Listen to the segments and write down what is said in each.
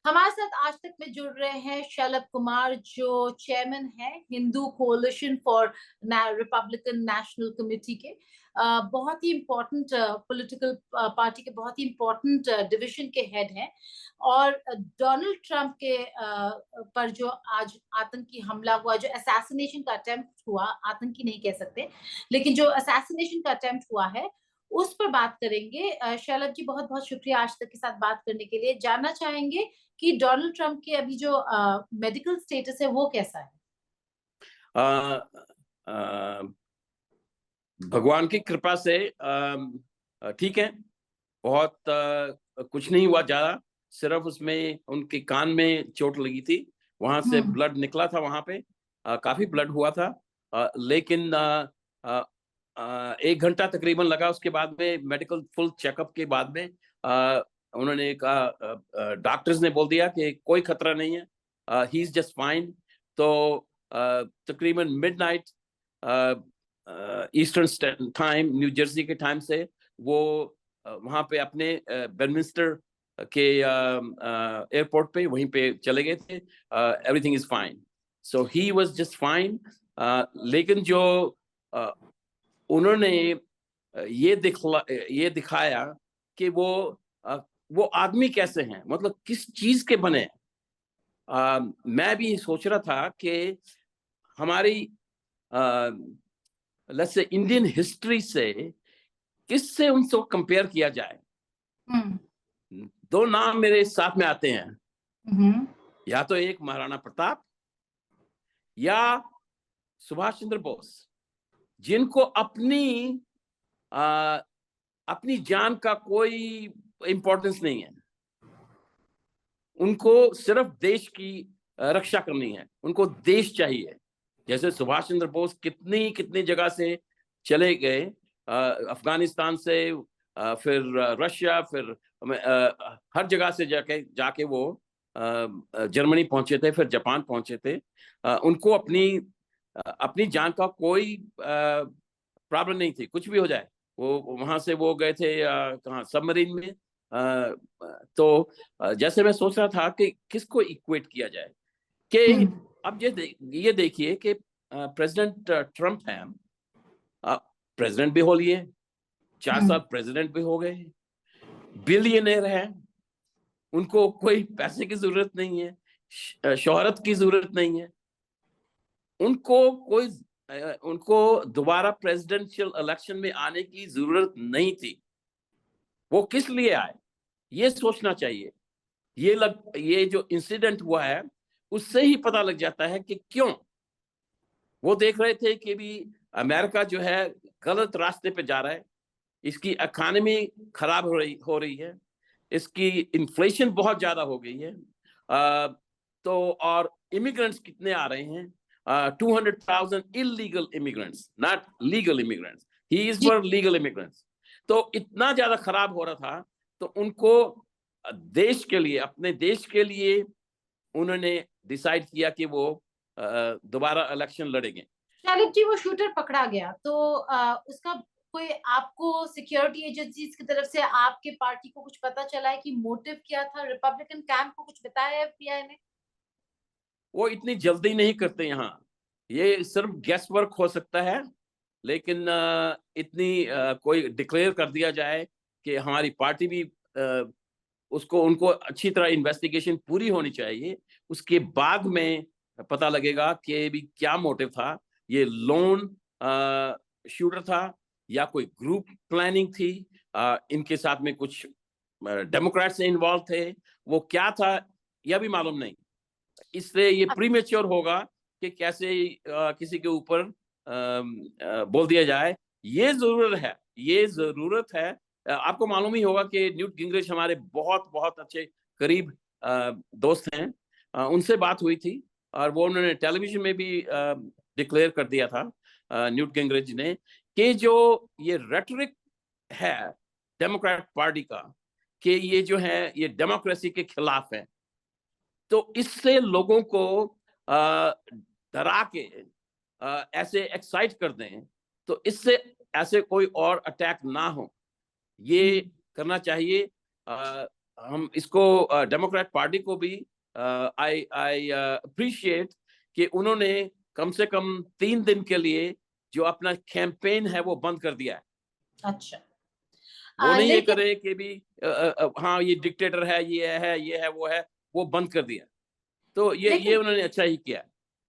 हमारे साथ आज तक में जुड़ रहे हैं शलभ कुमार, जो चेयरमैन है Hindu कोalition for Republican national committee के। बहुत ही इम्पोर्टेंट पॉलिटिकल पार्टी के बहुत ही इम्पोर्टेंट डिवीजन के हेड हैं। और डोनाल्ड ट्रंप के पर जो आज आतंकी हमला हुआ, जो असैसिनेशन का अटेम्प्ट हुआ, आतंकी नहीं कह सकते, लेकिन जो असैसिनेशन का अटेम्प्ट हुआ है उस पर बात करेंगे। शैलभ जी, बहुत बहुत शुक्रिया आज तक के साथ बात करने के लिए। जानना चाहेंगे कि डोनाल्ड ट्रंप के अभी जो मेडिकल स्टेटस है वो कैसा है? आ, भगवान की कृपा से ठीक है। बहुत कुछ नहीं हुआ ज्यादा, सिर्फ उसमें उनके कान में चोट लगी थी, वहां से ब्लड निकला था, वहां पे काफी ब्लड हुआ था। लेकिन 1 घंटा तकरीबन लगा, उसके बाद में मेडिकल फुल चेकअप के बाद में उन्होंने कहा, डॉक्टर्स ने बोल दिया कि कोई खतरा नहीं है, ही इज जस्ट फाइन। तो तकरीबन midnight eastern time, new Jersey के टाइम से वो वहां पे अपने वेस्टमिंस्टर के एयरपोर्ट पे वहीं पे चले गए थे। Everything is fine, so he was just fine. लेकिन जो उन्होंने ये दिखाया कि वो आदमी कैसे हैं, मतलब किस चीज के बने। मैं भी सोच रहा था कि हमारी लेट्स से इंडियन हिस्ट्री से किससे उनको कंपेयर किया जाए। दो नाम मेरे साथ में आते हैं, या तो एक महाराणा प्रताप या सुभाष चंद्र बोस, जिनको अपनी जान का कोई इंपॉर्टेंस नहीं है। उनको सिर्फ देश की रक्षा करनी है, उनको देश चाहिए। जैसे सुभाष चंद्र बोस कितनी जगह से चले गए, अफगानिस्तान से, फिर रशिया, फिर हर जगह से जाके वो जर्मनी पहुंचे थे, फिर जापान पहुंचे थे। उनको अपनी जान का कोई प्रॉब्लम नहीं थी, कुछ भी हो जाए। वो वहां से वो गए थे कहाँ, सबमरीन में। तो जैसे मैं सोच रहा था कि किसको इक्वेट किया जाए, कि अब ये देखिए कि प्रेसिडेंट ट्रंप है, प्रेसिडेंट भी हो लिए, 4 साल प्रेसिडेंट भी हो गए, बिलियनर है, उनको कोई पैसे की जरूरत नहीं है, शोहरत की जरूरत नहीं है, उनको दोबारा प्रेसिडेंशियल इलेक्शन में आने की जरूरत नहीं थी। वो किस लिए आए, ये सोचना चाहिए। ये जो इंसिडेंट हुआ है उससे ही पता लग जाता है कि क्यों वो देख रहे थे कि भी अमेरिका जो है गलत रास्ते पे जा रहा है, इसकी इकोनॉमी खराब हो रही है, इसकी इन्फ्लेशन बहुत ज्यादा हो गई है। तो और इमिग्रेंट्स कितने आ रहे हैं, 200,000 illegal immigrants, not legal immigrants, he is for legal immigrants. तो इतना ज्यादा खराब हो रहा था, तो उनको देश के लिए, अपने देश के लिए उन्होंने डिसाइड किया कि वो दोबारा इलेक्शन लड़ेंगे। शालिब जी, वो शूटर पकड़ा गया तो उसका कोई आपको सिक्योरिटी एजेंसीज की तरफ से आपके पार्टी को कुछ पता चला है कि मोटिव क्या था? रिपब्लिकन कैंप को कुछ बताया है एफबीआई ने? वो इतनी जल्दी नहीं करते यहाँ, ये सिर्फ गेस वर्क हो सकता है। लेकिन इतनी कोई डिक्लेयर कर दिया जाए कि हमारी पार्टी भी उनको अच्छी तरह इन्वेस्टिगेशन पूरी होनी चाहिए, उसके बाद में पता लगेगा कि भी क्या मोटिव था। ये लोन शूटर था या कोई ग्रुप प्लानिंग थी, इनके साथ में कुछ डेमोक्रेट से इन्वॉल्व थे, वो क्या था यह भी मालूम नहीं। इसलिए ये प्रीमेच्योर होगा कि कैसे किसी के ऊपर बोल दिया जाए। ये जरूरत है। आपको मालूम ही होगा कि न्यूट गिंगरिच हमारे बहुत बहुत अच्छे करीब दोस्त हैं। उनसे बात हुई थी और वो उन्होंने टेलीविजन में भी डिक्लेयर कर दिया था, न्यूट गिंगरिच ने, कि जो ये रेटरिक है डेमोक्रेट पार्टी का, कि ये जो है ये डेमोक्रेसी के खिलाफ है। तो इससे लोगों को डरा के ऐसे एक्साइट कर दें, तो इससे ऐसे कोई और अटैक ना हो, ये करना चाहिए। हम इसको डेमोक्रेट पार्टी को भी आई अप्रिशिएट कि उन्होंने कम से कम 3 दिन के लिए जो अपना कैंपेन है वो बंद कर दिया है। अच्छा। वो नहीं ये लेकिन करे कि भी हाँ ये डिक्टेटर है, ये है, वो बंद कर दिया। तो ये लेकिन उन्होंने अच्छा ही किया।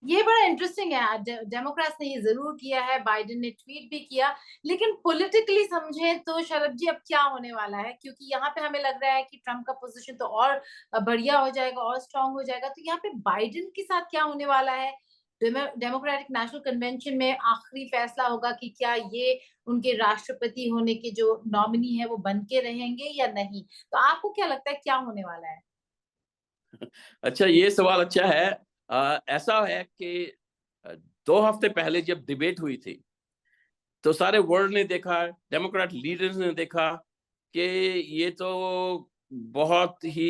ये बड़ा इंटरेस्टिंग है, डेमोक्रेट्स ने ये जरूर किया है, बाइडेन ने ट्वीट भी किया, लेकिन पॉलिटिकली समझे तो शरद जी अब क्या होने वाला है, क्योंकि यहाँ पे हमें लग रहा है कि ट्रम्प का पोजीशन तो और बढ़िया हो जाएगा और स्ट्रांग हो जाएगा, तो यहाँ पे बाइडेन के साथ क्या होने वाला है? डेमोक्रेटिक नेशनल कन्वेंशन में आखिरी फैसला होगा कि क्या ये उनके राष्ट्रपति होने के जो नॉमिनी है वो बन के रहेंगे या नहीं, तो आपको क्या लगता है क्या होने वाला है? अच्छा, ये सवाल अच्छा है। ऐसा है कि 2 हफ्ते पहले जब डिबेट हुई थी, तो सारे वर्ल्ड ने देखा, डेमोक्रेट लीडर्स ने देखा कि ये तो बहुत ही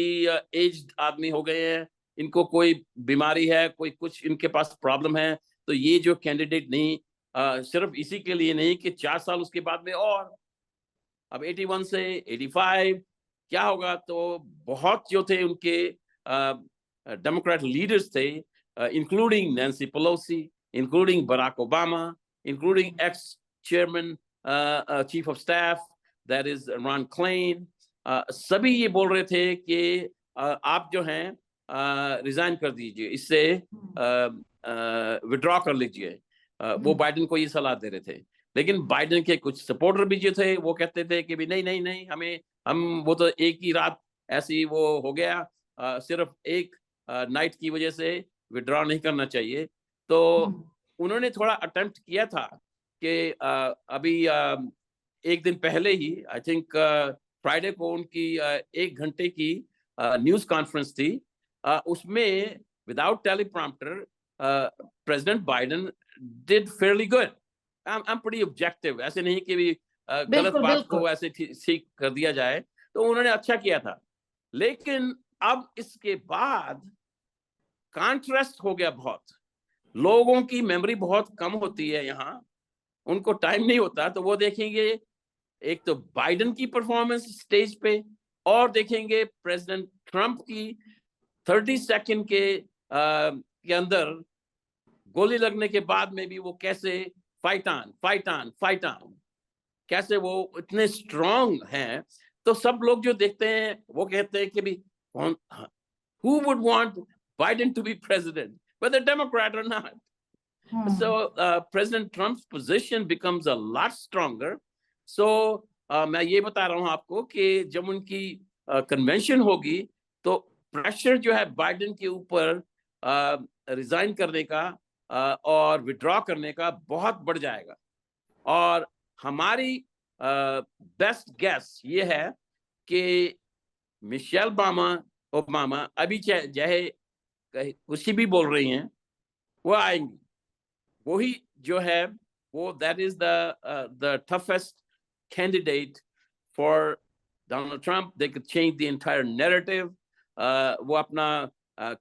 एज्ड आदमी हो गए हैं, इनको कोई बीमारी है, कोई कुछ इनके पास प्रॉब्लम है, तो ये जो कैंडिडेट नहीं, सिर्फ इसी के लिए नहीं कि 4 साल उसके बाद में और अब 81 से 85 क्या होगा। तो बहुत जो थे उनके डेमोक्रेट लीडर्स थे, including Nancy Pelosi, including Barack Obama, including ex chairman chief of staff that is Ron Klain, सभी ये बोल रहे थे कि आप जो हैं रिजाइन कर दीजिए, इससे विड्रॉ कर लीजिए। वो बाइडेन को ये सलाह दे रहे थे। लेकिन बाइडेन के कुछ सपोर्टर भी जो थे वो कहते थे कि भी नहीं नहीं नहीं, हम वो तो एक ही रात ऐसी वो हो गया, सिर्फ एक नाइट की वजह से विड्रॉ नहीं करना चाहिए। तो उन्होंने थोड़ा अटेम्प्ट किया था कि अभी एक दिन पहले ही, आई थिंक फ्राइडे को उनकी 1 घंटे की न्यूज कॉन्फ्रेंस थी, उसमें without teleprompter president Biden did fairly good. I'm pretty objective, ऐसे नहीं कि भी गलत बिल्कुल बात बिल्कुल। को ऐसे ठीक कर दिया जाए। तो उन्होंने अच्छा किया था। लेकिन अब इसके बाद कॉन्ट्रास्ट हो गया बहुत। लोगों की मेमोरी बहुत कम होती है यहाँ, उनको टाइम नहीं होता, तो वो देखेंगे एक तो बाइडेन की परफॉर्मेंस स्टेज पे, और देखेंगे प्रेसिडेंट ट्रंप की 30 सेकंड के अंदर गोली लगने के बाद में भी वो कैसे फाइट ऑन, कैसे वो इतने स्ट्रांग हैं। तो सब लोग जो देखते हैं वो कहते हैं कि भी कौन, who would want Biden to be president, whether Democrat or not? So President Trump's position becomes a lot stronger. So मैं ये बता रहा हूँ आपको कि जब उनकी कन्वेंशन होगी तो प्रेशर जो है बाइडेन के ऊपर रिजाइन करने का और विड्रॉ करने का बहुत बढ़ जाएगा। और हमारी बेस्ट गैस ये है कि मिशेल ओबामा अभी चाहे कुछ भी बोल रही हैं, वो आएंगी। वही जो है वो that is the toughest candidate for Donald Trump. They can change the entire narrative. वो अपना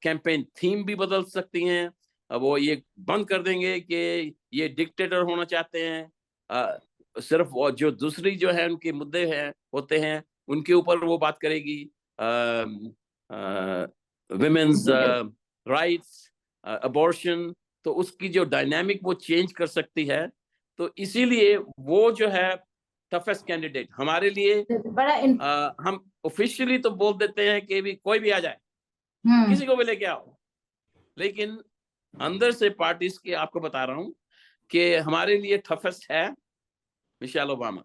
कैंपेन थीम भी बदल सकती हैं। वो ये बंद कर देंगे कि ये डिक्टेटर होना चाहते हैं। सिर्फ जो दूसरी जो है उनके मुद्दे हैं होते हैं उनके ऊपर वो बात करेगी। विमेन्स राइट्स, अबॉर्शन, तो उसकी जो डायनामिक वो चेंज कर सकती है। तो इसीलिए वो जो है टफेस्ट कैंडिडेट हमारे लिए। बड़ा हम ऑफिशियली तो बोल देते हैं कि भी कोई भी आ जाए, किसी को भी लेके आओ, लेकिन अंदर से पार्टीज के आपको बता रहा हूं कि हमारे लिए टफेस्ट है मिशेल ओबामा।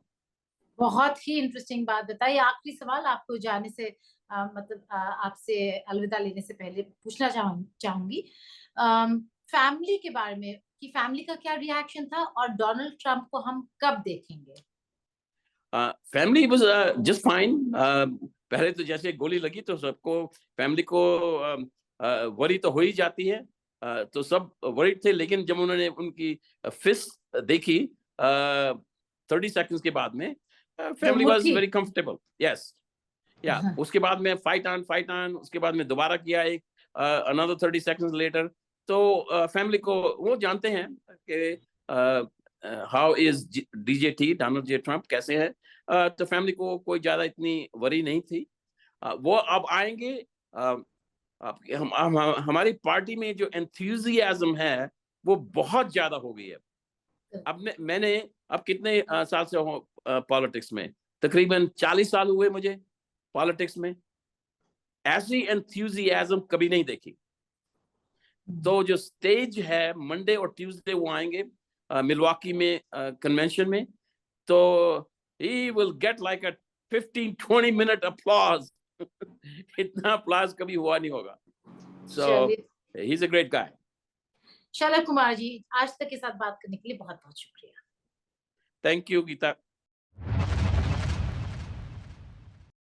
बहुत ही इंटरेस्टिंग बात बताई। आखिरी सवाल आपको जाने से मतलब आपसे अलविदा लेने से पहले पूछना चाहूंगी फैमिली के बारे में कि फैमिली का क्या रिएक्शन था और डोनाल्ड ट्रंप को हम कब देखेंगे? Family was just fine. पहले तो जैसे गोली लगी तो सबको, फैमिली को वरी तो हो ही जाती है। तो सब वरीड थे, लेकिन जब उन्होंने उनकी फिस्ट देखी 30 सेकंड्स के बाद में, जो फैमिली वाज मुट्ठी। Very comfortable. यस, या उसके बाद में फाइट ऑन, उसके बाद में दोबारा किया एक अनदर 30 सेकंड्स लेटर। तो फैमिली को वो जानते हैं कि how is DJT Donald J Trump कैसे है। तो फैमिली को कोई ज्यादा इतनी वरी नहीं थी। वो अब आएंगे। हमारी पार्टी में जो एंथुसियाज्म है वो बहुत ज्यादा हो गई है। अब मैंने अब कितने साल से हूँ पॉलिटिक्स में, तकरीबन 40 साल हुए मुझे पॉलिटिक्स में, ऐसी एंथुसियाज्म कभी नहीं देखी। तो जो स्टेज है मंडे और ट्यूसडे वो आएंगे मिलवाकी में कन्वेंशन में, तो he will get like a 15-20 minute applause. इतना applause कभी हुआ नहीं होगा। So he's a great guy. Shalabh Kumar ji, आज तक के साथ बात करने के लिए बहुत बहुत शुक्रिया। Thank you, Geeta.